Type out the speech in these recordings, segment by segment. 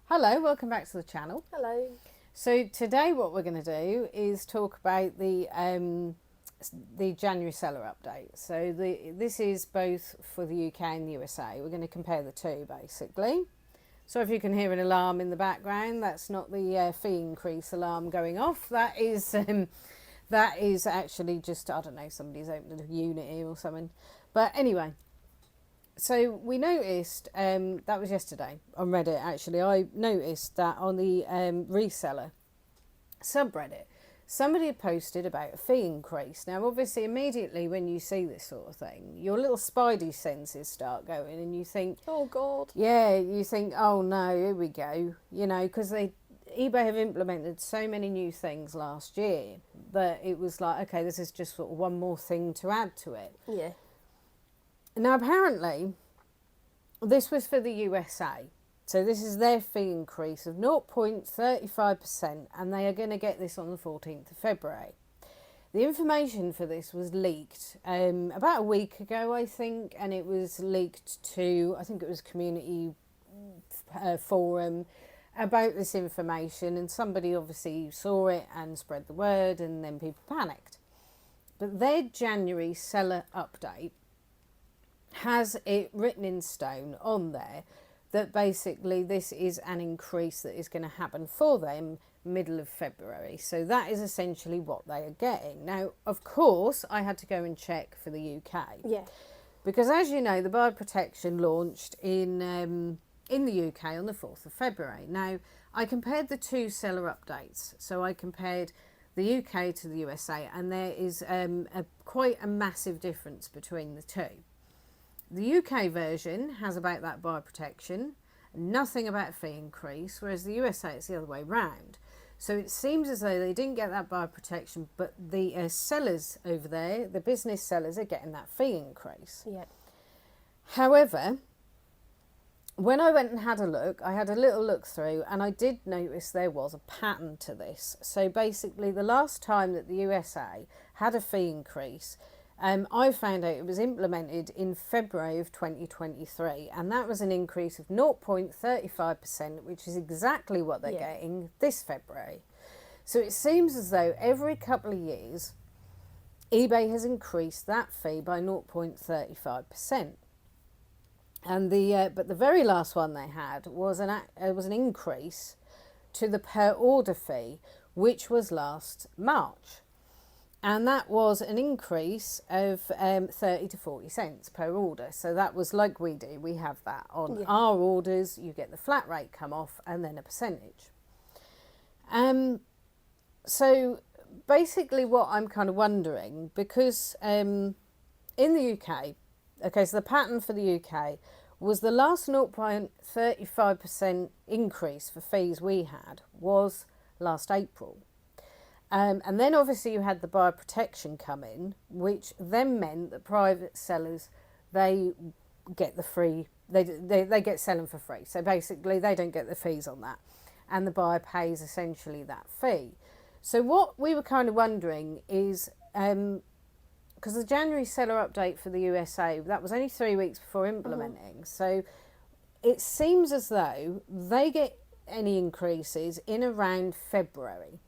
Hello, welcome back to the channel. Hello. So today what we're going to do is talk about the January seller update. So this is both for the UK and the USA. We're going to compare the two basically. So if you can hear an alarm in the background, that's not the fee increase alarm going off. That is actually just, I don't know, somebody's opened a unit here or something. But anyway. So we noticed, that was yesterday on Reddit actually, I noticed that on the reseller subreddit, somebody had posted about a fee increase. Now obviously immediately when you see this sort of thing, your little spidey senses start going and you think, oh God. Yeah, you think, oh no, here we go. You know, because eBay have implemented so many new things last year that it was like, okay, this is just sort of one more thing to add to it. Yeah. Now, apparently, this was for the USA. So this is their fee increase of 0.35%, and they are going to get this on the 14th of February. The information for this was leaked about a week ago, I think, and it was leaked to, I think it was community forum about this information, and somebody obviously saw it and spread the word, and then people panicked. But their January seller update has it written in stone on there that basically this is an increase that is going to happen for them middle of February. So that is essentially what they are getting. Now, of course, I had to go and check for the UK. Yeah. Because as you know, the buyer protection launched in the UK on the 4th of February. Now, I compared the two seller updates. So I compared the UK to the USA, and there is quite a massive difference between the two. The UK version has about that buyer protection, nothing about fee increase, whereas the USA it's the other way round. So it seems as though they didn't get that buyer protection, but the sellers over there, the business sellers, are getting that fee increase. Yeah. However, when I went and had a look, I had a little look through and I did notice there was a pattern to this. So basically the last time that the USA had a fee increase, I found out it was implemented in February of 2023, and that was an increase of 0.35%, which is exactly what they're getting this February. So it seems as though every couple of years, eBay has increased that fee by 0.35%. And but the very last one they had was an increase to the per order fee, which was last March. And that was an increase of 30 to 40 cents per order. So that was like we do. We have that on our orders. You get the flat rate come off and then a percentage. So basically what I'm kind of wondering, because in the UK, okay, so the pattern for the UK was the last 0.35% increase for fees we had was last April. And then obviously you had the buyer protection come in, which then meant that private sellers, they get the free, they get selling for free. So basically they don't get the fees on that. And the buyer pays essentially that fee. So what we were kind of wondering is, because the January seller update for the USA, that was only 3 weeks before implementing. So it seems as though they get any increases in around February.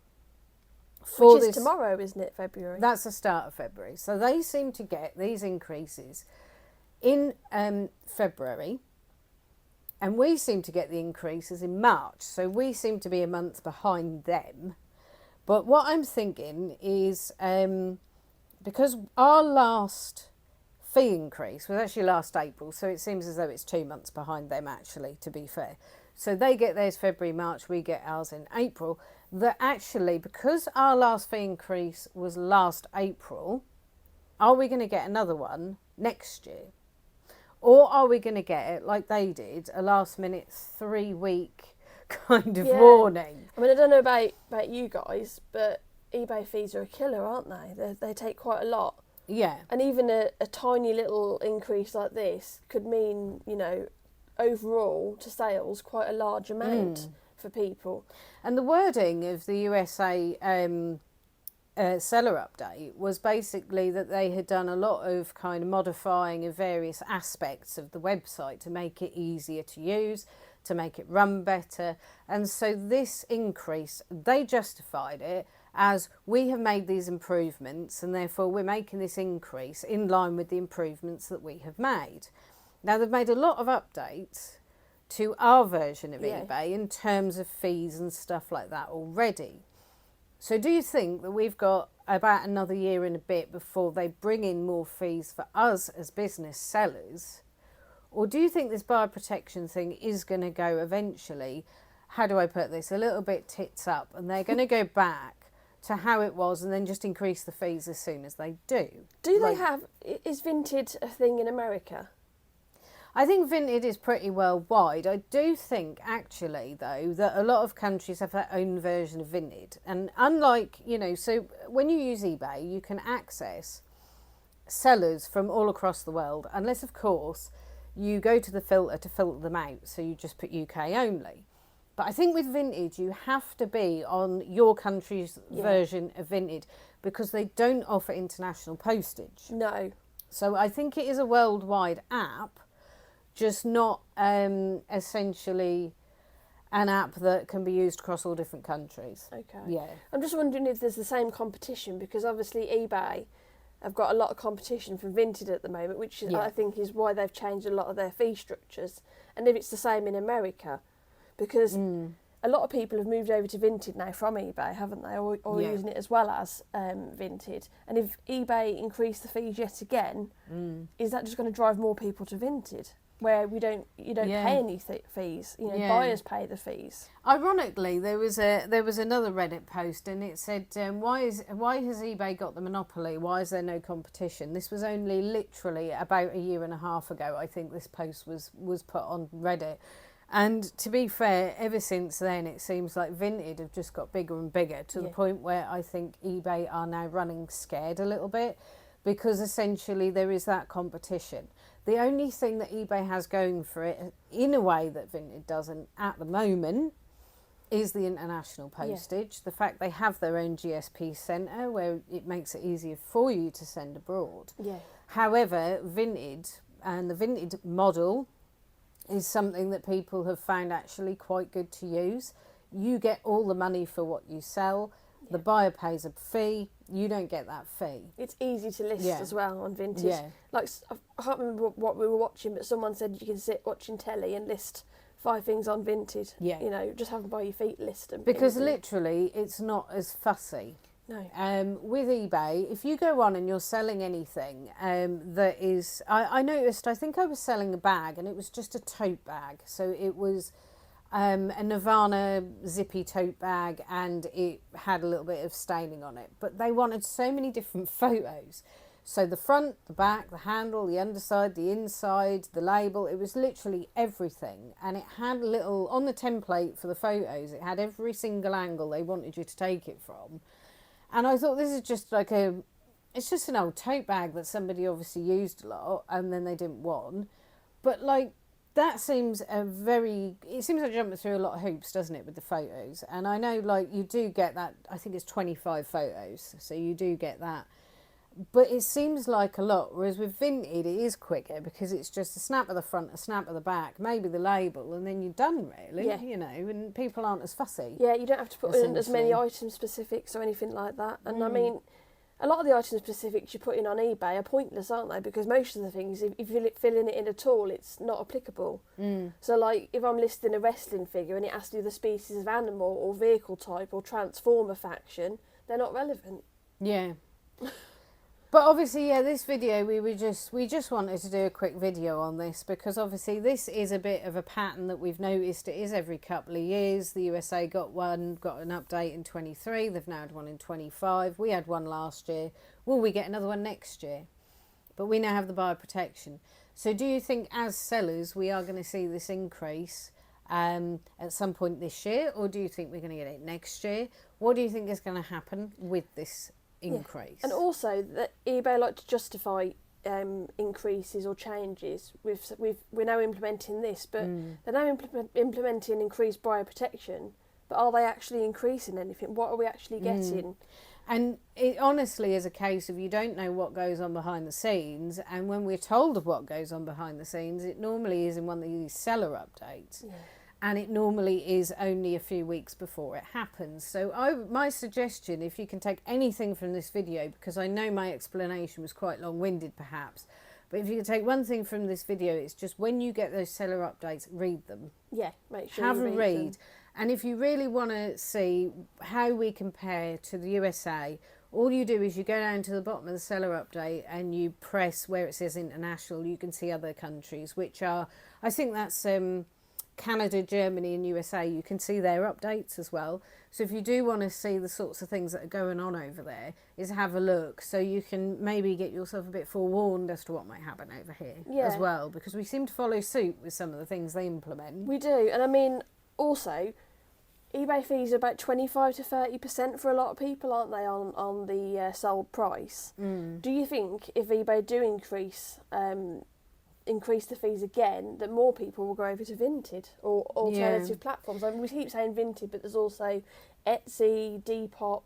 Which is tomorrow, isn't it, February? That's the start of February. So they seem to get these increases in February, and we seem to get the increases in March. So we seem to be a month behind them. But what I'm thinking is, because our last fee increase was actually last April, so it seems as though it's 2 months behind them actually, to be fair. So they get theirs February, March, we get ours in April. That actually, because our last fee increase was last April, are we going to get another one next year? Or are we going to get it, like they did, a last minute 3 week kind of warning? I mean, I don't know about you guys, but eBay fees are a killer, aren't they? They take quite a lot. Yeah. And even a tiny little increase like this could mean, you know, overall to sales, quite a large amount for people. And the wording of the USA seller update was basically that they had done a lot of kind of modifying of various aspects of the website to make it easier to use, to make it run better. And so this increase, they justified it as we have made these improvements and therefore we're making this increase in line with the improvements that we have made. Now, they've made a lot of updates to our version of eBay in terms of fees and stuff like that already. So do you think that we've got about another year and a bit before they bring in more fees for us as business sellers? Or do you think this buyer protection thing is going to go eventually, how do I put this, a little bit tits up, and they're going to go back to how it was and then just increase the fees as soon as they do? Do they have, is Vinted a thing in America? I think Vinted is pretty worldwide. I do think, actually, though, that a lot of countries have their own version of Vinted. And unlike, so when you use eBay, you can access sellers from all across the world, unless, of course, you go to the filter to filter them out. So you just put UK only. But I think with Vinted, you have to be on your country's version of Vinted because they don't offer international postage. No. So I think it is a worldwide app, just not essentially an app that can be used across all different countries. Okay. Yeah. I'm just wondering if there's the same competition, because obviously eBay have got a lot of competition from Vinted at the moment, which I think is why they've changed a lot of their fee structures. And if it's the same in America, because a lot of people have moved over to Vinted now from eBay, haven't they? Or using it as well as Vinted. And if eBay increase the fees yet again, is that just going to drive more people to Vinted? Where you don't pay any fees, buyers pay the fees. Ironically, there was another Reddit post, and it said, why has eBay got the monopoly? Why is there no competition? This was only literally about a year and a half ago. I think this post was put on Reddit, and to be fair, ever since then, it seems like Vinted have just got bigger and bigger to the point where I think eBay are now running scared a little bit, because essentially there is that competition. The only thing that eBay has going for it, in a way that Vinted doesn't at the moment, is the international postage. The fact they have their own GSP centre where it makes it easier for you to send abroad. Yeah. However, Vinted and the Vinted model is something that people have found actually quite good to use. You get all the money for what you sell. The buyer pays a fee. You don't get that fee. It's easy to list as well on Vinted. Yeah. Like, I can't remember what we were watching, but someone said you can sit watching telly and list 5 things on Vinted. Yeah. Just have them by your feet, list them. Because literally, it's not as fussy. No. With eBay, if you go on and you're selling anything that is... I noticed, I think I was selling a bag, and it was just a tote bag. So it was... a Nirvana zippy tote bag, and it had a little bit of staining on it, but they wanted so many different photos. So the front, the back, the handle, the underside, the inside, the label, it was literally everything. And it had little, on the template for the photos, it had every single angle they wanted you to take it from. And I thought, this is just like it's just an old tote bag that somebody obviously used a lot and then they didn't want. But like, that seems it seems like jumping through a lot of hoops, doesn't it, with the photos? And I know, like, you do get that, I think it's 25 photos, so you do get that. But it seems like a lot, whereas with Vinted, it is quicker because it's just a snap of the front, a snap of the back, maybe the label, and then you're done, really, and people aren't as fussy. Yeah, you don't have to put in as many item specifics or anything like that. And I mean, a lot of the item specifics you put in on eBay are pointless, aren't they? Because most of the things, if you're filling it in at all, it's not applicable. So, like, if I'm listing a wrestling figure and it asks you the species of animal or vehicle type or transformer faction, they're not relevant. Yeah. But obviously, this video, we just wanted to do a quick video on this because obviously this is a bit of a pattern that we've noticed. It is every couple of years. The USA got an update in 23. They've now had one in 25. We had one last year. Will we get another one next year? But we now have the buyer protection. So do you think as sellers we are going to see this increase at some point this year, or do you think we're going to get it next year? What do you think is going to happen with this increase? And also that eBay like to justify increases or changes. We're now implementing this, but they're now implementing increased buyer protection. But are they actually increasing anything? What are we actually getting? And it honestly is a case of you don't know what goes on behind the scenes, and when we're told of what goes on behind the scenes, it normally is in one of these seller updates. and it normally is only a few weeks before it happens. So my suggestion, if you can take anything from this video, because I know my explanation was quite long-winded perhaps, but if you can take one thing from this video, it's just when you get those seller updates, read them. Yeah, make sure have you a read read. them. And if you really want to see how we compare to the USA, all you do is you go down to the bottom of the seller update and you press where it says international. You can see other countries, which are, I think that's Canada, Germany and USA. You can see their updates as well. So if you do want to see the sorts of things that are going on over there, is have a look so you can maybe get yourself a bit forewarned as to what might happen over here as well, because we seem to follow suit with some of the things they implement. We do. And I mean, also, eBay fees are about 25 to 30% for a lot of people, aren't they, on the sold price? Do you think if eBay do increase the fees again, that more people will go over to Vinted or alternative platforms? I mean, we keep saying Vinted, but there's also Etsy, Depop,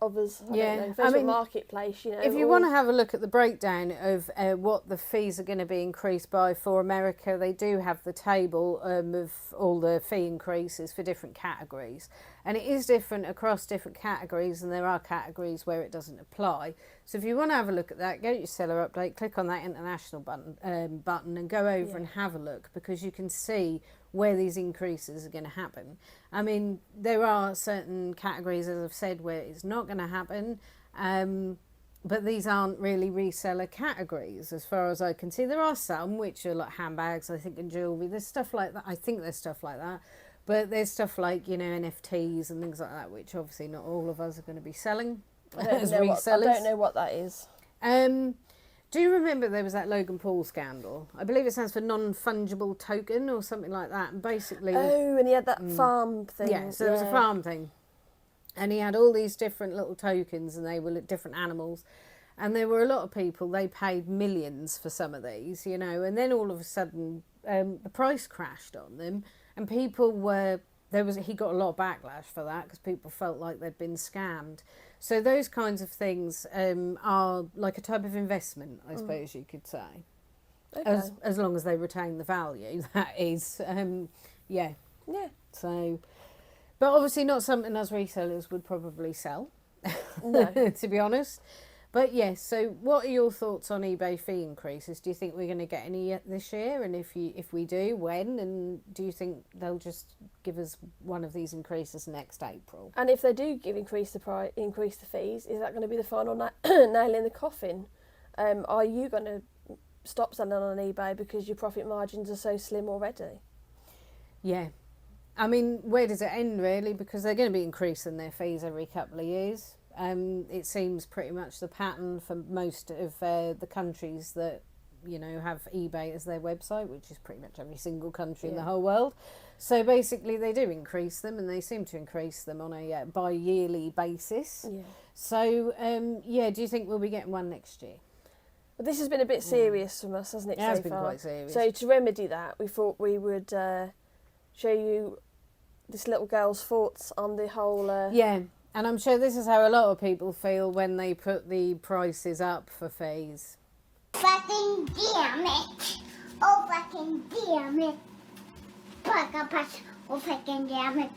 others. I don't know, Facebook Marketplace. You know, if you want to have a look at the breakdown of what the fees are going to be increased by for America, they do have the table of all the fee increases for different categories, and it is different across different categories, and there are categories where it doesn't apply. So if you want to have a look at that, go to your seller update, click on that international button and go over and have a look, because you can see where these increases are going to happen. I mean, there are certain categories, as I've said, where it's not going to happen, but these aren't really reseller categories as far as I can see. There are some which are like handbags, I think, and jewellery. There's stuff like that. I think there's stuff like that. But there's stuff like, you know, NFTs and things like that, which obviously not all of us are going to be selling as resellers. I don't know what that is. Do you remember there was that Logan Paul scandal? I believe it stands for non-fungible token or something like that. And basically... Oh, and he had that farm thing. Yeah, so there was a farm thing. And he had all these different little tokens, and they were different animals. And there were a lot of people, they paid millions for some of these, you know. And then all of a sudden, the price crashed on them. And people were... he got a lot of backlash for that because people felt like they'd been scammed. So those kinds of things are like a type of investment, I suppose you could say. Okay. As long as they retain the value, that is. Yeah. So, but obviously not something us resellers would probably sell, no. To be honest. But yes, so what are your thoughts on eBay fee increases? Do you think we're going to get any this year? And if we do, when? And do you think they'll just give us one of these increases next April? And if they do increase the fees, is that going to be the final nail in the coffin? Are you going to stop selling on eBay because your profit margins are so slim already? Yeah. I mean, where does it end really? Because they're going to be increasing their fees every couple of years. It seems pretty much the pattern for most of the countries that, you know, have eBay as their website, which is pretty much every single country in the whole world. So basically they do increase them, and they seem to increase them on a bi-yearly basis. Yeah. So, do you think we'll be getting one next year? Well, this has been a bit serious from us, hasn't it, so far? It has been quite serious. So to remedy that, we thought we would show you this little girl's thoughts on the whole... Yeah. And I'm sure this is how a lot of people feel when they put the prices up for fees. Fucking damn it! Oh, fucking damn it! Oh, fucking damn it!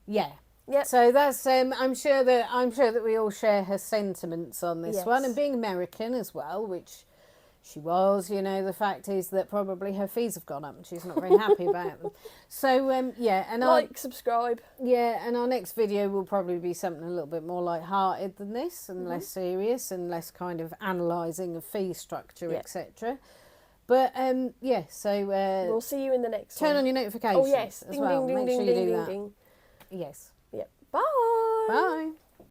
Yeah. Yep. So that's I'm sure that we all share her sentiments on this one, and being American as well, which she was, you know, the fact is that probably her fees have gone up and she's not very happy about them. So, and subscribe. Yeah, and our next video will probably be something a little bit more light-hearted than this, and less serious, and less kind of analysing of fee structure, etc. But, so... we'll see you in the next one. Turn on your notifications as well. Make sure you do that. Ding. Yes. Yep. Bye. Bye.